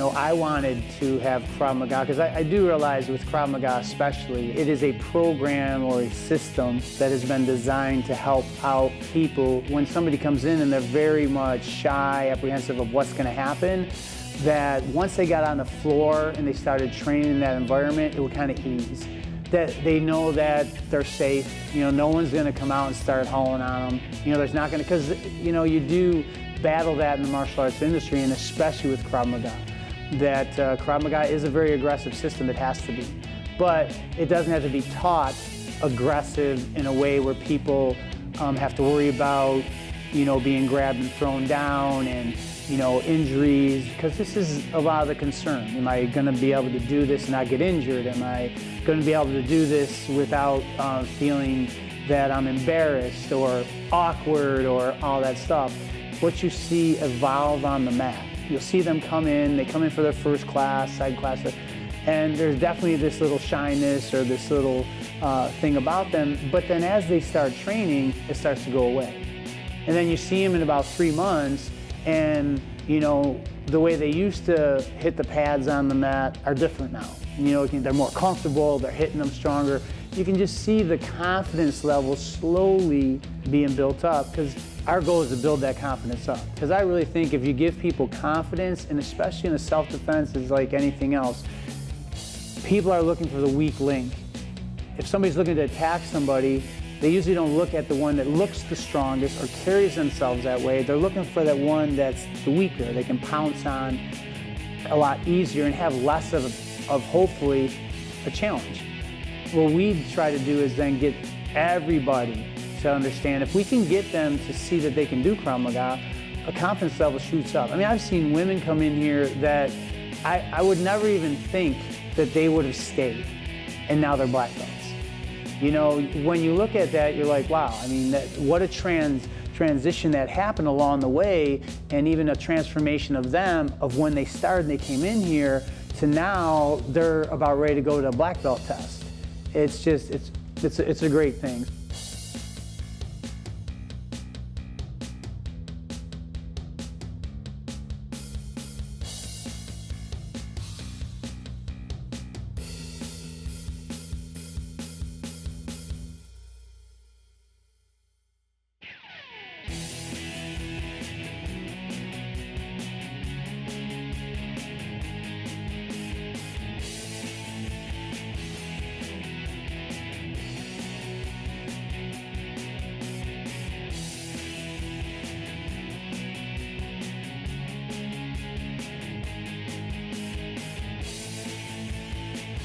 I wanted to have Krav Maga, because I do realize with Krav Maga especially, it is a program or a system that has been designed to help out people when somebody comes in and they're very much shy, apprehensive of what's going to happen, that once they got on the floor and they started training in that environment, it would kind of ease. That they know that they're safe. No one's going to come out and start hauling on them. There's not going to, because you do battle that in the martial arts industry, and especially with Krav Maga. That Krav Maga is a very aggressive system. It has to be, but it doesn't have to be taught aggressive in a way where people have to worry about being grabbed and thrown down and injuries, because this is a lot of the concern. Am I going to be able to do this and not get injured? Am I going to be able to do this without feeling that I'm embarrassed or awkward or all that stuff? What you see evolve on the mat. You'll see them come in, they come in for their first class, side class, and there's definitely this little shyness or this little thing about them, but then as they start training, it starts to go away. And then you see them in about 3 months, and the way they used to hit the pads on the mat are different now. They're more comfortable, they're hitting them stronger. You can just see the confidence level slowly being built up, because our goal is to build that confidence up. Because I really think if you give people confidence, and especially in a self-defense, is like anything else, people are looking for the weak link. If somebody's looking to attack somebody, they usually don't look at the one that looks the strongest or carries themselves that way. They're looking for that one that's the weaker, they can pounce on a lot easier and have less of hopefully a challenge. What we try to do is then get everybody to understand, if we can get them to see that they can do Krav Maga, a confidence level shoots up. I mean, I've seen women come in here that I would never even think that they would have stayed, and now they're black belts. When you look at that, you're like, wow, I mean, what a transition that happened along the way, and even a transformation of them, of when they started and they came in here, to now they're about ready to go to a black belt test. It's just, it's a great thing.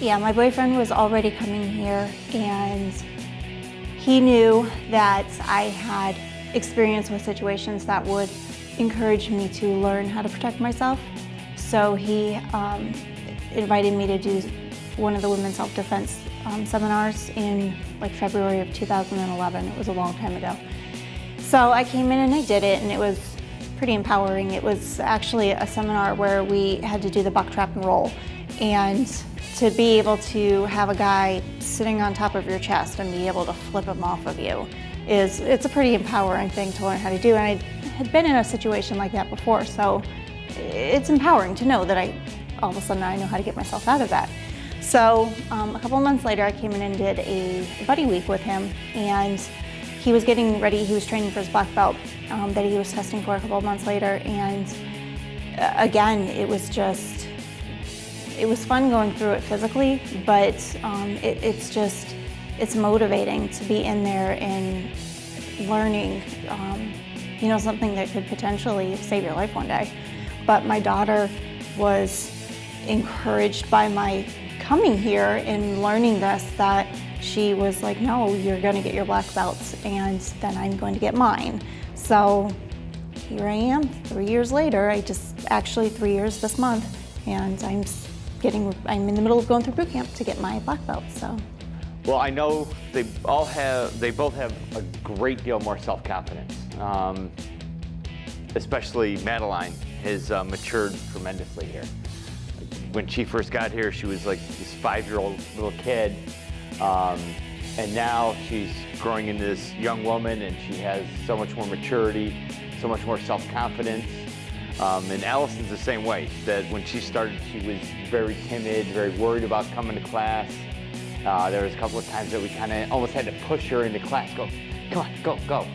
Yeah, my boyfriend was already coming here, and he knew that I had experience with situations that would encourage me to learn how to protect myself. So he invited me to do one of the women's self-defense seminars in February of 2011. It was a long time ago. So I came in and I did it, and it was pretty empowering. It was actually a seminar where we had to do the buck trap and roll, and to be able to have a guy sitting on top of your chest and be able to flip him off of you it's a pretty empowering thing to learn how to do. And I had been in a situation like that before, so it's empowering to know that all of a sudden I know how to get myself out of that. So a couple of months later, I came in and did a buddy week with him, and he was getting ready. He was training for his black belt that he was testing for a couple of months later, and again, it was fun going through it physically, but it's motivating to be in there and learning, something that could potentially save your life one day. But my daughter was encouraged by my coming here and learning this, that she was like, no, you're gonna get your black belts, and then I'm going to get mine. So here I am, 3 years later. Actually 3 years this month, and I'm in the middle of going through boot camp to get my black belt. So, well, I know they both have a great deal more self-confidence. Especially Madeline has matured tremendously here. When she first got here, she was like this 5-year-old little kid, and now she's growing into this young woman, and she has so much more maturity, so much more self-confidence. And Allison's the same way, that when she started, she was very timid, very worried about coming to class. There was a couple of times that we kind of almost had to push her into class, go, come on, go, go.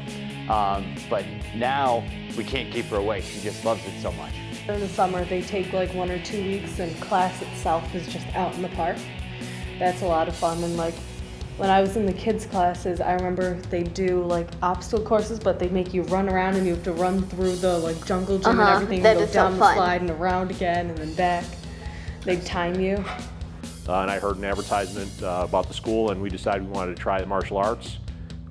But now we can't keep her away. She just loves it so much. In the summer, they take like 1 or 2 weeks, and class itself is just out in the park. That's a lot of fun. And like when I was in the kids' classes, I remember they do like obstacle courses, but they make you run around and you have to run through the like jungle gym and everything, that and go is so down the fun. slide and around again and then back. They time you. And I heard an advertisement about the school, and we decided we wanted to try the martial arts.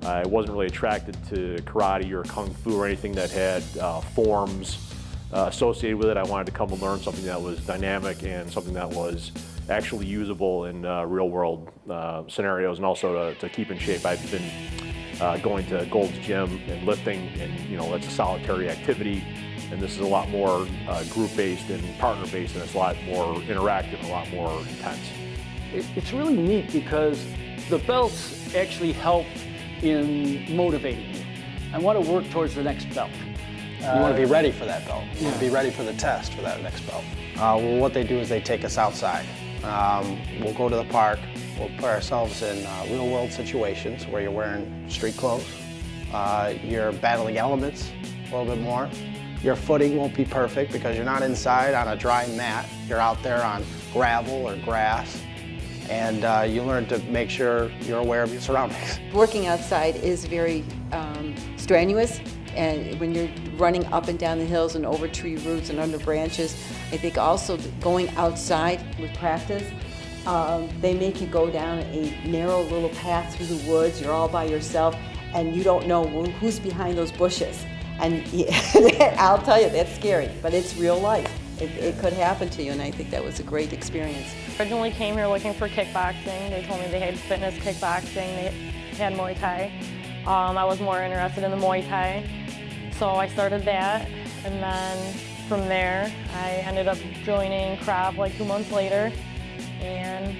I wasn't really attracted to karate or kung fu or anything that had forms associated with it. I wanted to come and learn something that was dynamic and something that was actually usable in real-world scenarios, and also to keep in shape. I've been going to Gold's Gym and lifting, and that's a solitary activity, and this is a lot more group-based and partner-based, and it's a lot more interactive and a lot more intense. It's really neat because the belts actually help in motivating you. I want to work towards the next belt. You want to be ready for that belt. You want to be ready for the test for that next belt. Well, what they do is they take us outside. We'll go to the park. We'll put ourselves in real-world situations where you're wearing street clothes. You're battling elements a little bit more. Your footing won't be perfect because you're not inside on a dry mat. You're out there on gravel or grass. And you learn to make sure you're aware of your surroundings. Working outside is very strenuous, and when you're running up and down the hills and over tree roots and under branches, I think also going outside with practice, they make you go down a narrow little path through the woods. You're all by yourself, and you don't know who's behind those bushes. And I'll tell you, that's scary, but it's real life. It could happen to you, and I think that was a great experience. Originally came here looking for kickboxing. They told me they had fitness kickboxing, they had Muay Thai. I was more interested in the Muay Thai, so I started that, and then from there I ended up joining Krav like 2 months later, and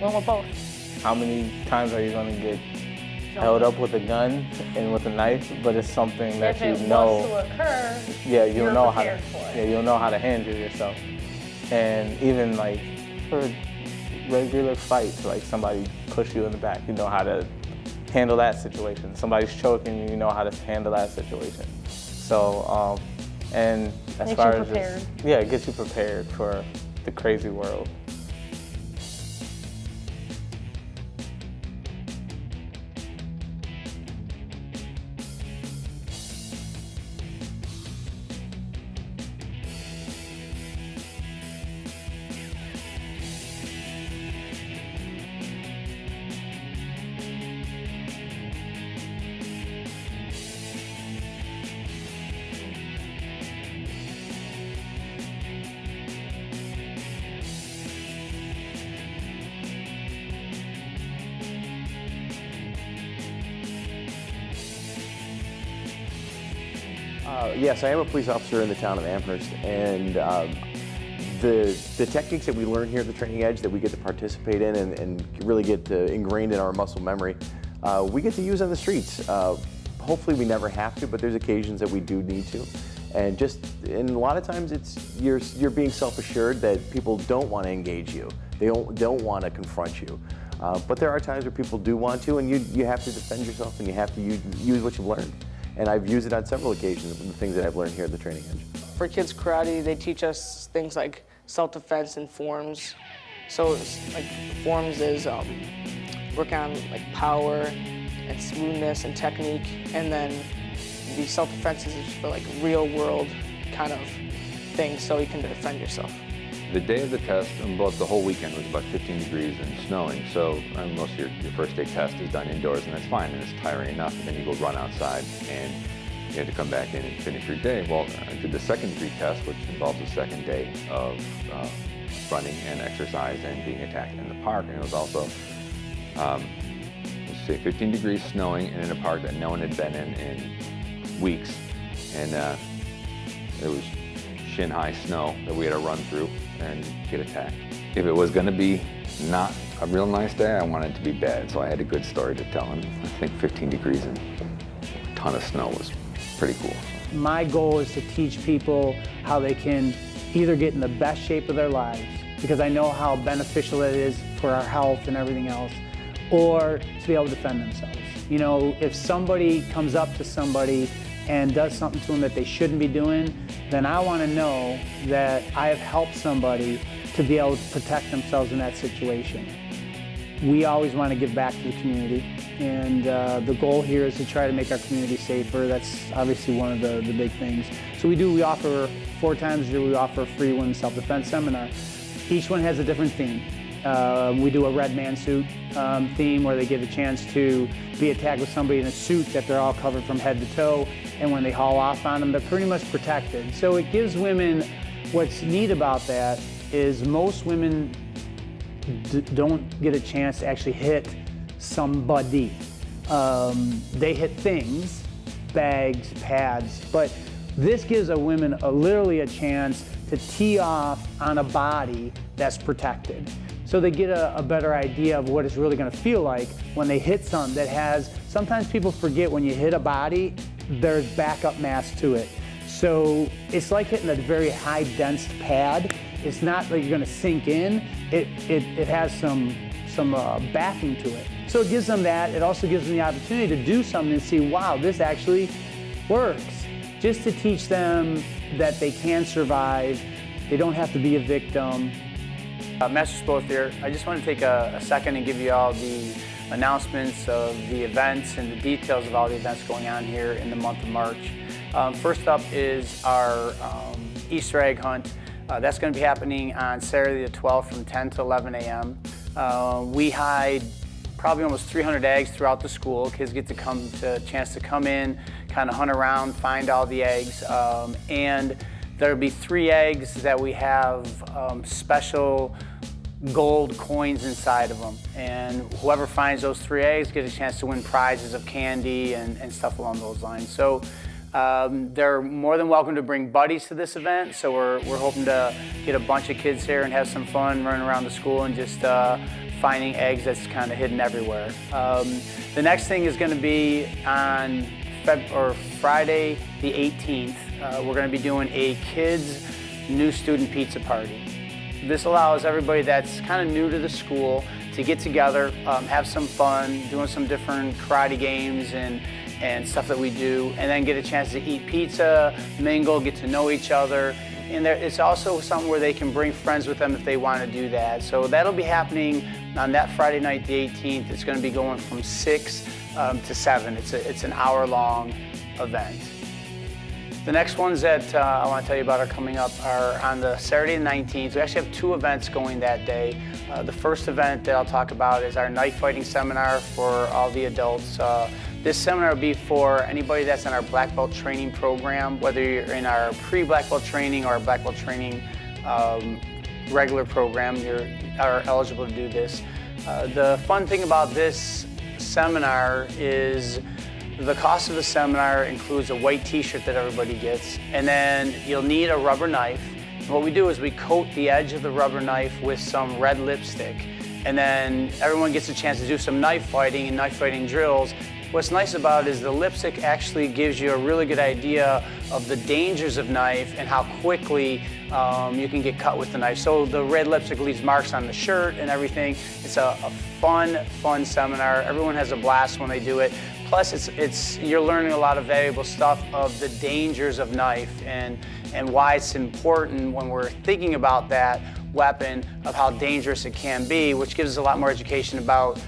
went with both. How many times are you going to get held up with a gun and with a knife? But it's something that If you it know. was to occur, Yeah, you'll you're know how to. prepared for it. Yeah, you'll know how to handle yourself. And even like for regular fights, like somebody push you in the back, you know how to handle that situation. Somebody's choking you, you know how to handle that situation. So, and as Makes far you as prepared. yeah, it gets you prepared for the crazy world. Yes, I am a police officer in the town of Amherst, and the techniques that we learn here at the Training Edge that we get to participate in and really get ingrained in our muscle memory, we get to use on the streets. Hopefully we never have to, but there's occasions that we do need to. And a lot of times it's you're being self-assured that people don't want to engage you. They don't want to confront you. But there are times where people do want to, and you have to defend yourself, and you have to use what you've learned. And I've used it on several occasions, the things that I've learned here at the Training Edge. For kids karate, they teach us things like self-defense and forms. So it's like forms is work on like power and smoothness and technique, and then the self-defense is for like real world kind of things, so you can defend yourself. The day of the test, about the whole weekend, was about 15 degrees and snowing, so most of your first day test is done indoors, and that's fine, and it's tiring enough, and then you go run outside, and you have to come back in and finish your day. Well, I did the second degree test, which involves the second day of running and exercise and being attacked in the park, and it was also, let's see, 15 degrees snowing and in a park that no one had been in weeks, and it was shin-high snow that we had to run through and get attacked. If it was going to be not a real nice day, I wanted it to be bad, so I had a good story to tell, and I think 15 degrees and a ton of snow was pretty cool. My goal is to teach people how they can either get in the best shape of their lives, because I know how beneficial it is for our health and everything else, or to be able to defend themselves. You know, if somebody comes up to somebody and does something to them that they shouldn't be doing, then I want to know that I have helped somebody to be able to protect themselves in that situation. We always want to give back to the community, and the goal here is to try to make our community safer. That's obviously one of the big things. So we offer 4 times a year, we offer a free women's self-defense seminar. Each one has a different theme. We do a red man suit theme where they get a chance to be attacked with somebody in a suit that they're all covered from head to toe, and when they haul off on them, they're pretty much protected. So it gives women, what's neat about that is most women don't get a chance to actually hit somebody. They hit things, bags, pads, but this gives a women literally a chance to tee off on a body that's protected. So they get a better idea of what it's really gonna feel like when they hit something that has, sometimes people forget when you hit a body, there's backup mass to it. So it's like hitting a very high dense pad. It's not like you're gonna sink in. It has some backing to it. So it gives them that. It also gives them the opportunity to do something and see, wow, this actually works. Just to teach them that they can survive. They don't have to be a victim. Master Spoth here. I just want to take a second and give you all the announcements of the events and the details of all the events going on here in the month of March. First up is our Easter egg hunt. That's going to be happening on Saturday the 12th from 10 to 11 a.m. We hide probably almost 300 eggs throughout the school. Kids get to chance to come in, kind of hunt around, find all the eggs, and there'll be 3 eggs that we have special gold coins inside of them, and whoever finds those 3 eggs gets a chance to win prizes of candy and stuff along those lines. So they're more than welcome to bring buddies to this event, so we're hoping to get a bunch of kids here and have some fun running around the school and just finding eggs that's kind of hidden everywhere. The next thing is going to be on Friday the 18th. We're going to be doing a kids new student pizza party. This allows everybody that's kind of new to the school to get together, have some fun, doing some different karate games and stuff that we do, and then get a chance to eat pizza, mingle, get to know each other. And it's also something where they can bring friends with them if they want to do that. So that'll be happening on that Friday night, the 18th. It's going to be going from 6 to 7. It's an hour-long event. The next ones that I want to tell you about are coming up are on the Saturday the 19th. We actually have 2 events going that day. The first event that I'll talk about is our knife fighting seminar for all the adults. This seminar will be for anybody that's in our black belt training program, whether you're in our pre-black belt training or our black belt training regular program, you are eligible to do this. The fun thing about this seminar is the cost of the seminar includes a white t-shirt that everybody gets, and then you'll need a rubber knife. And what we do is we coat the edge of the rubber knife with some red lipstick, and then everyone gets a chance to do some knife fighting and knife fighting drills. What's nice about it is the lipstick actually gives you a really good idea of the dangers of knife and how quickly you can get cut with the knife. So the red lipstick leaves marks on the shirt and everything. It's a fun seminar. Everyone has a blast when they do it. Plus, you're learning a lot of valuable stuff of the dangers of knife and why it's important when we're thinking about that weapon, of how dangerous it can be, which gives us a lot more education about